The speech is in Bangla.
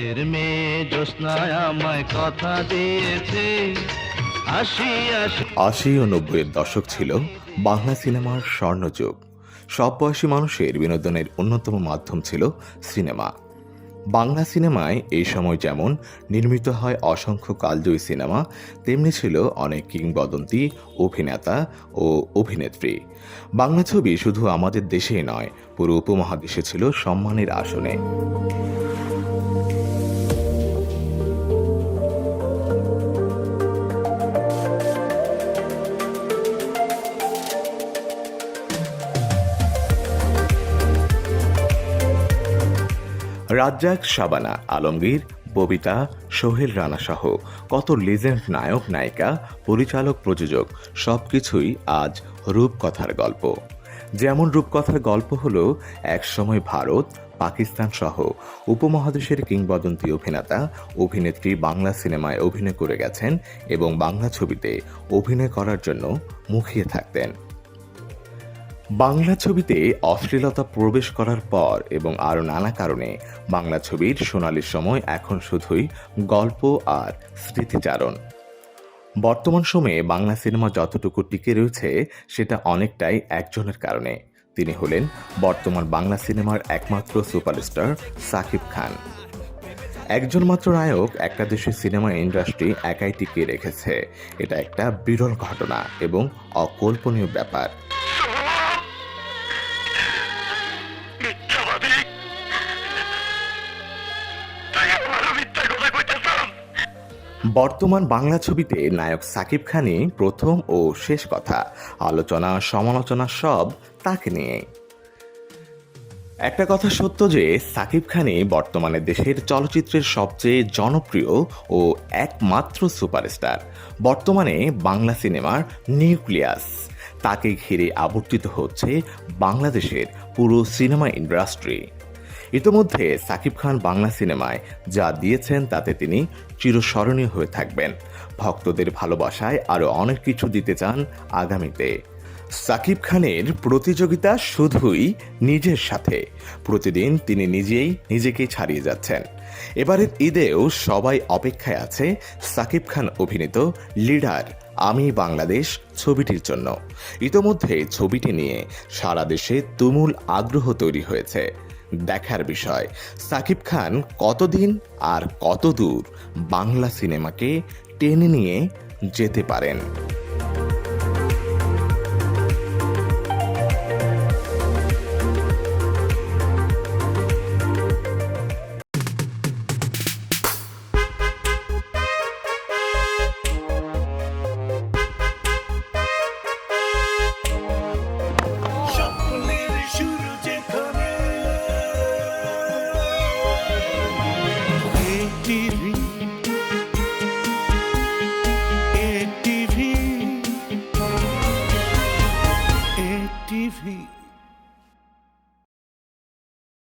কাছের মেয়ে জ্যোৎস্নায় আমায় কথা দিয়েছে, আশি আশি। ৮০ ও ৯০-এর দশক ছিল বাংলা সিনেমার স্বর্ণযুগ। সব বয়সী মানুষের বিনোদনের অন্যতম মাধ্যম ছিল সিনেমা। বাংলা সিনেমায় এই সময় যেমন নির্মিত হয় অসংখ্য কালজয়ী সিনেমা, তেমনি ছিল অনেক কিংবদন্তি অভিনেতা ও অভিনেত্রী। বাংলা ছবি শুধু আমাদের দেশেই নয়, পুরো উপমহাদেশে ছিল সম্মানের আসনে। রাজ্জাক, শাবানা, আলমগীর, ববিতা, সোহেল রানা সহ কত লেজেন্ড নায়ক নায়িকা, পরিচালক, প্রযোজক সবকিছুই আজ রূপকথার গল্প। যেমন রূপকথার গল্প হলো একসময় ভারত, পাকিস্তান সহ উপমহাদেশের কিংবদন্তি অভিনেতা অভিনেত্রী বাংলা সিনেমায় অভিনয় করে গেছেন এবং বাংলা ছবিতে অভিনয় করার জন্য মুখিয়ে থাকতেন। বাংলা ছবিতে অশ্লীলতা প্রবেশ করার পর এবং আরও নানা কারণে বাংলা ছবির সোনালি সময় এখন শুধুই গল্প আর স্মৃতিচারণ। বর্তমান সময়ে বাংলা সিনেমা যতটুকু টিকে রয়েছে সেটা অনেকটাই একজনের কারণে। তিনি হলেন বর্তমান বাংলা সিনেমার একমাত্র সুপারস্টার শাকিব খান। একজন মাত্র নায়ক একটা দেশের সিনেমা ইন্ডাস্ট্রি একাই টিকিয়ে রেখেছে, এটা একটা বিরল ঘটনা এবং অকল্পনীয় ব্যাপার। বর্তমান বাংলা ছবিতে নায়ক শাকিব খানই প্রথম ও শেষ কথা, আলোচনা সমালোচনা সব তাকে নিয়ে। একটা কথা সত্য যে শাকিব খানই বর্তমানে দেশের চলচ্চিত্রের সবচেয়ে জনপ্রিয় ও একমাত্র সুপারস্টার। বর্তমানে বাংলা সিনেমার নিউক্লিয়াস। তাকে ঘিরে আবর্তিত হচ্ছে বাংলাদেশের পুরো সিনেমা ইন্ডাস্ট্রি। ইতোমধ্যে শাকিব খান বাংলা সিনেমায় যা দিয়েছেন তাতে তিনি চিরস্মরণীয় হয়ে থাকবেন। ভক্তদের ভালোবাসায় আরও অনেক কিছু দিতে চান আগামীতে। শাকিব খানের প্রতিযোগিতা শুধুই নিজের সাথে। প্রতিদিন তিনি নিজেকে ছাড়িয়ে যাচ্ছেন। এবারের ঈদেও সবাই অপেক্ষায় আছে শাকিব খান অভিনীত লিডার আমি বাংলাদেশ ছবিটির জন্য। ইতোমধ্যে ছবিটি নিয়ে সারা দেশে তুমুল আগ্রহ তৈরি হয়েছে। দেখার বিষয় শাকিব খান কতদিন আর কত দূর বাংলা সিনেমাকে টেনে নিয়ে যেতে পারেন। ATV